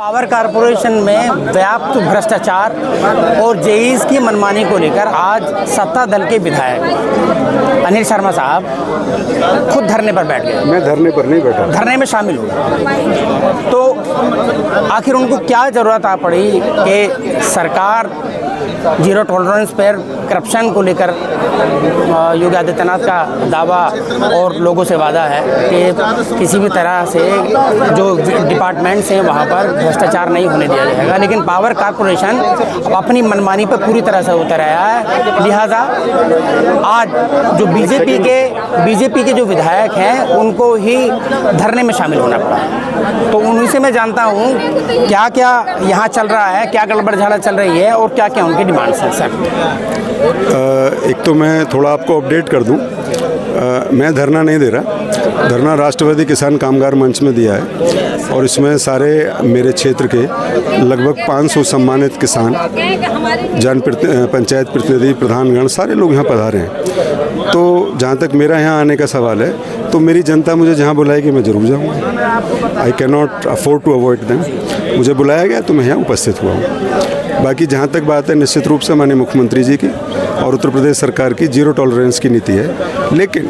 Power corporation में व्याप्त भ्रष्टाचार और जेईस की मनमानी को लेकर आज सत्ता दल के विधायक अनिल शर्मा साहब खुद धरने पर बैठ गए। मैं धरने पर नहीं बैठा, धरने में शामिल हुए। तो आखिर उनको क्या ज़रूरत आ पड़ी कि सरकार जीरो टॉलरेंस पर करप्शन को लेकर योगी आदित्यनाथ का दावा और लोगों से वादा है कि किसी भी तरह से जो डिपार्टमेंट्स हैं वहाँ पर भ्रष्टाचार नहीं होने दिया जाएगा, लेकिन पावर कारपोरेशन अब अपनी मनमानी पर पूरी तरह से उतर आया है। लिहाजा आज जो बीजेपी के जो विधायक हैं उनको ही धरने में शामिल होना पड़ा। तो उन्हीं से मैं जानता हूँ क्या क्या यहाँ चल रहा है, क्या गड़बड़ झाला चल रही है और क्या क्या उनकी डिमांड्स हैं। सर, एक तो मैं थोड़ा आपको अपडेट कर दूं, मैं धरना नहीं दे रहा। धरना राष्ट्रवादी किसान कामगार मंच में दिया है और इसमें सारे मेरे क्षेत्र के लगभग 500 सम्मानित किसान, पंचायत प्रतिनिधि, प्रधानगण, सारे लोग यहाँ पधारे हैं। तो जहाँ तक मेरा यहाँ आने का सवाल है, तो मेरी जनता मुझे जहाँ बुलाएगी मैं ज़रूर जाऊँगा। I can not afford to avoid them. मुझे बुलाया गया तो मैं यहाँ उपस्थित हुआ हूँ। बाकी जहाँ तक बात है, निश्चित रूप से माननीय मुख्यमंत्री जी की और उत्तर प्रदेश सरकार की जीरो टॉलरेंस की नीति है, लेकिन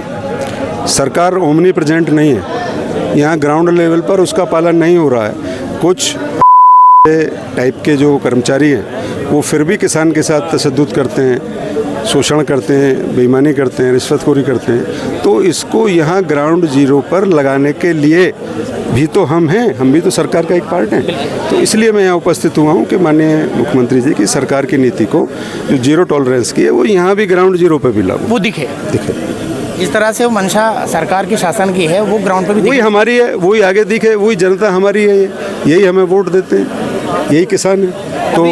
सरकार ओमनी प्रेजेंट नहीं है। यहाँ ग्राउंड लेवल पर उसका पालन नहीं हो रहा है। कुछ टाइप के जो कर्मचारी हैं वो फिर भी किसान के साथ तशद्दुद करते हैं, शोषण करते हैं, बेईमानी करते हैं, रिश्वतखोरी करते हैं। तो इसको यहाँ ग्राउंड जीरो पर लगाने के लिए भी तो हम हैं, हम भी तो सरकार का एक पार्ट हैं। तो इसलिए मैं यहाँ उपस्थित हुआ हूँ कि माननीय मुख्यमंत्री जी की सरकार की नीति को, जो जीरो टॉलरेंस की है, वो यहाँ भी ग्राउंड जीरो पर भी लागू वो दिखे। जिस तरह से वो मंशा सरकार की शासन की है वो ग्राउंड पर भी वही हमारी है, वही आगे दिखे, वही जनता हमारी है, यही हमें वोट देते हैं, यही किसान है। तो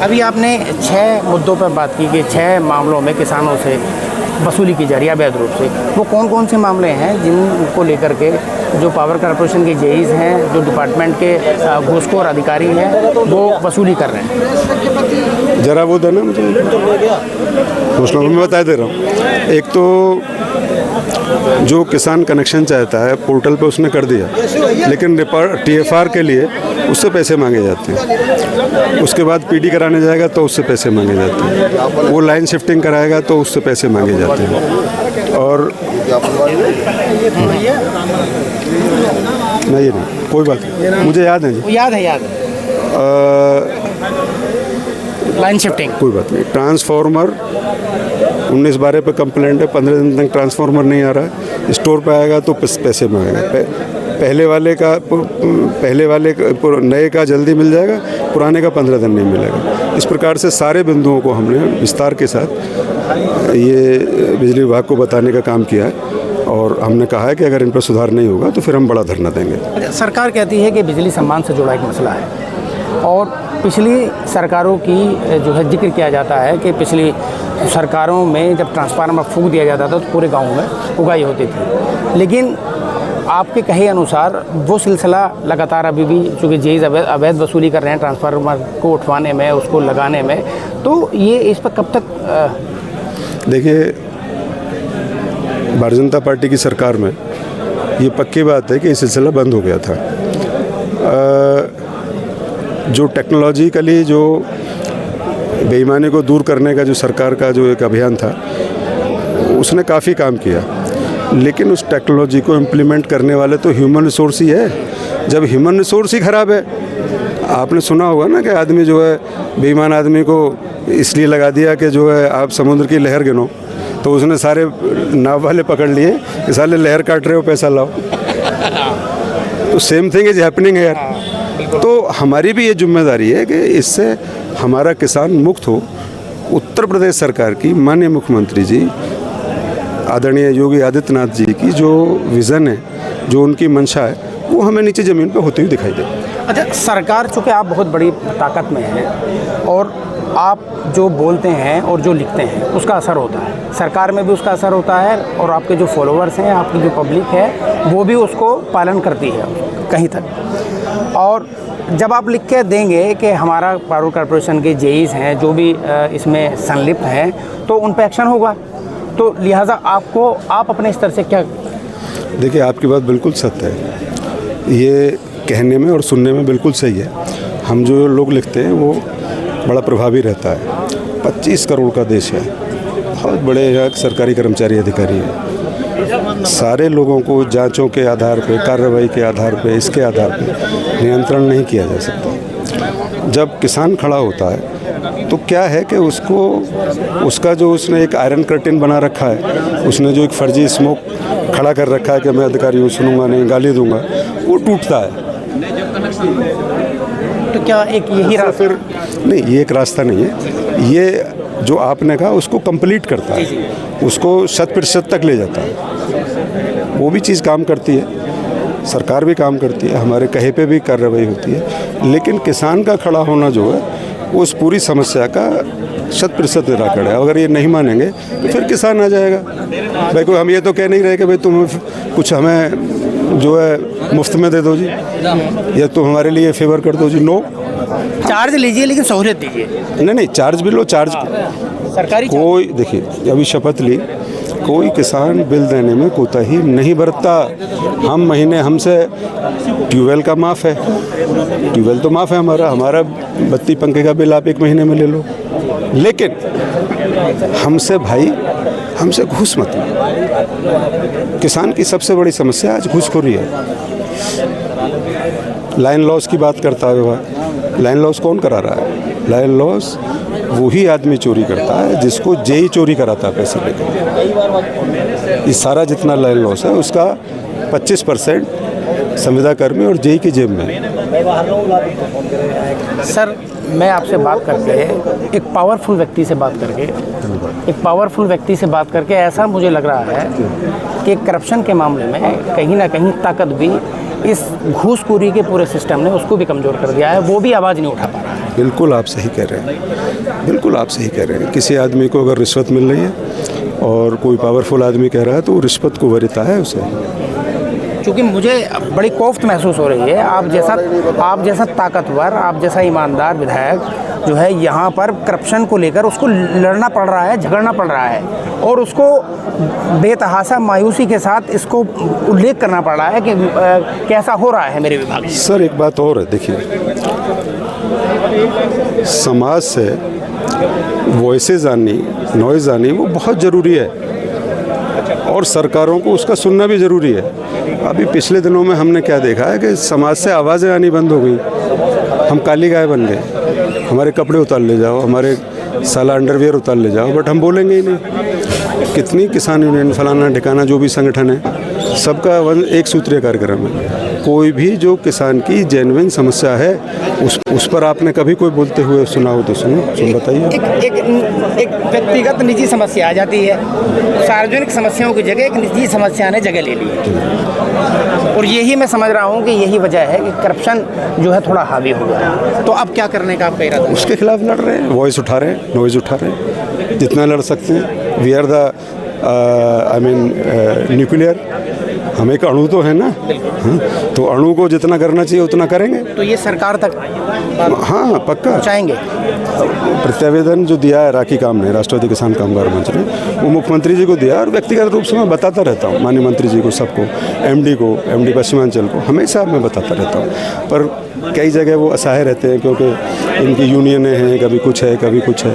अभी आपने 6 मुद्दों पर बात की कि 6 मामलों में किसानों से वसूली की जा रही है अवैध रूप से। वो कौन कौन से मामले हैं जिनको लेकर के जो पावर कारपोरेशन के जेईस हैं, जो डिपार्टमेंट के घूसखोर अधिकारी हैं, वो वसूली कर रहे हैं? जरा वो देना मुझे, मैं बता दे रहा हूँ। एक तो जो किसान कनेक्शन चाहता है पोर्टल पे उसने कर दिया, लेकिन TFR के लिए उससे पैसे मांगे जाते हैं। उसके बाद PD कराने जाएगा तो उससे पैसे मांगे जाते हैं। वो लाइन शिफ्टिंग कराएगा तो उससे पैसे मांगे जाते हैं। और नहीं, कोई बात नहीं, मुझे याद है जी, याद है लाइन शिफ्टिंग, कोई बात नहीं। ट्रांसफार्मर 19-12 पे कंप्लेंट है, 15 दिन तक ट्रांसफार्मर नहीं आ रहा है, स्टोर पे आएगा तो पैसे मांगेगा। पहले वाले का नए का जल्दी मिल जाएगा, पुराने का 15 दिन नहीं मिलेगा। इस प्रकार से सारे बिंदुओं को हमने विस्तार के साथ ये बिजली विभाग को बताने का काम किया है और हमने कहा है कि अगर इन पर सुधार नहीं होगा तो फिर हम बड़ा धरना देंगे। सरकार कहती है कि बिजली सम्मान से जुड़ा एक मसला है और पिछली सरकारों की जो है जिक्र किया जाता है कि पिछली सरकारों में जब ट्रांसफार्मर फूंक दिया जाता था तो पूरे गाँव में उगाई होती थी, लेकिन आपके कहे अनुसार वो सिलसिला लगातार अभी भी, चूँकि जेईस अवैध वसूली कर रहे हैं ट्रांसफार्मर को उठवाने में, उसको लगाने में, तो ये इस पर कब तक? देखिए, भारतीय जनता पार्टी की सरकार में ये पक्की बात है कि ये सिलसिला बंद हो गया था। जो टेक्नोलॉजिकली जो बेईमानी को दूर करने का जो सरकार का जो एक अभियान था, उसने काफ़ी काम किया, लेकिन उस टेक्नोलॉजी को इम्प्लीमेंट करने वाले तो ह्यूमन रिसोर्स ही है। जब ह्यूमन रिसोर्स ही ख़राब है, आपने सुना होगा ना कि आदमी जो है, बेईमान आदमी को इसलिए लगा दिया कि जो है आप समुद्र की लहर गिनो, तो उसने सारे नाव वाले पकड़ लिए कि साले लहर काट रहे हो, पैसा लाओ। तो सेम थिंग इज हैपनिंग है यार। तो हमारी भी ये जिम्मेदारी है कि इससे हमारा किसान मुक्त हो। उत्तर प्रदेश सरकार की माननीय मुख्यमंत्री जी आदरणीय योगी आदित्यनाथ जी की जो विज़न है, जो उनकी मंशा है, वो हमें नीचे ज़मीन पर होती हुई दिखाई दे। अच्छा, सरकार, चूँकि आप बहुत बड़ी ताकत में हैं और आप जो बोलते हैं और जो लिखते हैं उसका असर होता है, सरकार में भी उसका असर होता है और आपके जो फॉलोअर्स हैं, आपकी जो पब्लिक है, वो भी उसको पालन करती है कहीं तक। और जब आप लिख के देंगे कि हमारा पावर कारपोरेशन के जेईस हैं जो भी इसमें संलिप्त हैं, तो उन पर एक्शन होगा। तो लिहाजा आप अपने स्तर से क्या? देखिए, आपकी बात बिल्कुल सत्य है, ये कहने में और सुनने में बिल्कुल सही है। हम जो लोग लिखते हैं वो बड़ा प्रभावी रहता है। 25 करोड़ का देश है, बहुत बड़े यहाँ सरकारी कर्मचारी अधिकारी हैं। सारे लोगों को जांचों के आधार पे, कार्रवाई के आधार पे, इसके आधार पे नियंत्रण नहीं किया जा सकता। जब किसान खड़ा होता है तो क्या है कि उसका जो उसने एक आयरन कर्टेन बना रखा है, उसने जो एक फर्जी स्मोक खड़ा कर रखा है कि मैं अधिकारी हूँ, सुनूंगा नहीं, गाली दूंगा, वो टूटता है। तो क्या एक यही रास्ता? फिर नहीं, ये एक रास्ता नहीं है। ये जो आपने कहा उसको कंप्लीट करता है, उसको 100% तक ले जाता है। वो भी चीज़ काम करती है, सरकार भी काम करती है, हमारे कहे पे भी कार्रवाई होती है, लेकिन किसान का खड़ा होना जो है उस पूरी समस्या का 100% निराकरण है। अगर ये नहीं मानेंगे तो फिर किसान आ जाएगा। भाई कोई हम ये तो कह नहीं रहे कि भाई तुम कुछ हमें जो है मुफ्त में दे दो जी, या तुम हमारे लिए फेवर कर दो जी। नो, चार्ज लीजिए लेकिन सहूलियत दीजिए। नहीं, चार्ज भी लो, चार्ज सरकारी कोई, देखिए अभी शपथ ली, कोई किसान बिल देने में कोताही नहीं बरतता। हम महीने, हमसे ट्यूबवेल का माफ़ है, ट्यूबवेल तो माफ़ है हमारा बत्ती पंखे का बिल आप 1 महीने में ले लो, लेकिन हमसे भाई, हमसे घूस मत लो। किसान की सबसे बड़ी समस्या आज घूसखोरी है। लाइन लॉस की बात करता है वह, लाइन लॉस कौन करा रहा है? लाइन लॉस वही आदमी चोरी करता है जिसको जेई चोरी कराता है पैसे लेकर। ये सारा जितना लाइन लॉस है उसका 25% संविदा कर्मी और जेई की जेब में। सर, मैं आपसे बात करके, एक पावरफुल व्यक्ति से बात करके ऐसा मुझे लग रहा है कि करप्शन के मामले में कहीं ना कहीं ताकत भी इस घूसखोरी के पूरे सिस्टम ने उसको भी कमज़ोर कर दिया है, वो भी आवाज़ नहीं उठा पा रहा है। बिल्कुल आप सही कह रहे हैं, बिल्कुल आप सही कह रहे हैं। किसी आदमी को अगर रिश्वत मिल रही है और कोई पावरफुल आदमी कह रहा है तो वो रिश्वत को वरीता है उसे। क्योंकि मुझे बड़ी कोफ्त महसूस हो रही है, आप जैसा ताकतवर, आप जैसा ईमानदार विधायक जो है यहाँ पर करप्शन को लेकर उसको लड़ना पड़ रहा है, झगड़ना पड़ रहा है, और उसको बेतहासा मायूसी के साथ इसको उल्लेख करना पड़ रहा है कि कैसा हो रहा है मेरे विभाग में। सर एक बात और है, देखिए समाज से वॉइसेस आनी, नॉइज़ आनी वो बहुत ज़रूरी है और सरकारों को उसका सुनना भी ज़रूरी है। अभी पिछले दिनों में हमने क्या देखा है कि समाज से आवाज़ें आनी बंद हो गई। हम काली गाय बन गए, हमारे कपड़े उतार ले जाओ, हमारे साला अंडरवियर उतार ले जाओ, बट हम बोलेंगे ही नहीं। कितनी किसान यूनियन, फलाना ठिकाना जो भी संगठन है, सबका एक सूत्रीय कार्यक्रम है। कोई भी जो किसान की जेन्युइन समस्या है उस पर आपने कभी कोई बोलते हुए सुना हो तो सुन बताइए। एक व्यक्तिगत निजी समस्या आ जाती है, सार्वजनिक समस्याओं की जगह एक निजी समस्या ने जगह ले ली है, और यही मैं समझ रहा हूँ कि यही वजह है कि करप्शन जो है थोड़ा हावी हो गया। तो अब क्या करने का आप कह रहे थे? उसके खिलाफ लड़ रहे हैं, वॉइस उठा रहे हैं, नॉइज़ उठा रहे हैं, जितना लड़ सकते हैं। वी आर द न्यूक्लियर, हम एक अणु तो है ना, तो अणु को जितना करना चाहिए उतना करेंगे। तो ये सरकार तक हाँ पक्का चाहेंगे। प्रत्यावेदन जो दिया है राखी काम ने, राष्ट्रवादी किसान कामगार मंच ने, वो मुख्यमंत्री जी को दिया और व्यक्तिगत रूप से मैं बताता रहता हूँ माननीय मंत्री जी को, सबको, एमडी पश्चिमांचल को, हमेशा मैं बताता रहता हूँ। पर कई जगह वो असहाय रहते हैं क्योंकि इनकी यूनियनें हैं, कभी कुछ है कभी कुछ है।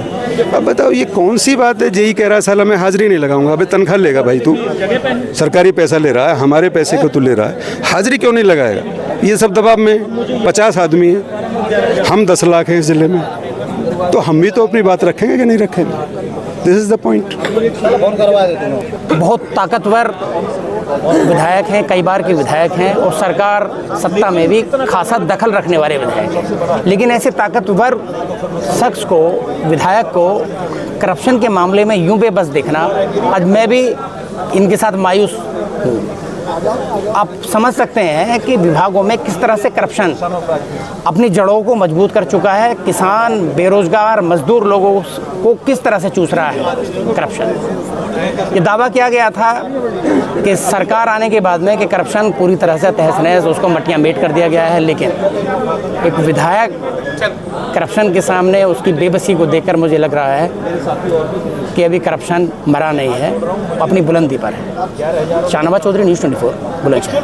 अब बताओ ये कौन सी बात है? जेई कह रहा है साला मैं हाजिरी नहीं लगाऊंगा। अबे तनख्वाह लेगा भाई तू, सरकारी पैसा ले रहा है, हमारे पैसे को तू ले रहा है, हाजिरी क्यों नहीं लगाएगा? ये सब दबाव में 50 आदमी हैं, हम 10 लाख हैं इस ज़िले में, तो हम भी तो अपनी बात रखेंगे कि नहीं रखेंगे? This is the point. बहुत ताकतवर विधायक हैं, कई बार के विधायक हैं, और सरकार सत्ता में भी खासा दखल रखने वाले विधायक हैं, लेकिन ऐसे ताकतवर शख्स को, विधायक को करप्शन के मामले में यूं बेबस देखना, आज मैं भी इनके साथ मायूस हूँ। आप समझ सकते हैं कि विभागों में किस तरह से करप्शन अपनी जड़ों को मजबूत कर चुका है, किसान, बेरोजगार, मजदूर लोगों को किस तरह से चूस रहा है करप्शन। ये दावा किया गया था कि सरकार आने के बाद में कि करप्शन पूरी तरह से तहस नहस, उसको मटियाँ मेट कर दिया गया है, लेकिन एक विधायक करप्शन के सामने उसकी बेबसी को देखकर मुझे लग रहा है कि अभी करप्शन मरा नहीं है, अपनी बुलंदी पर है। शाहनवाज चौधरी, न्यूज़ 24, बुलंदशहर।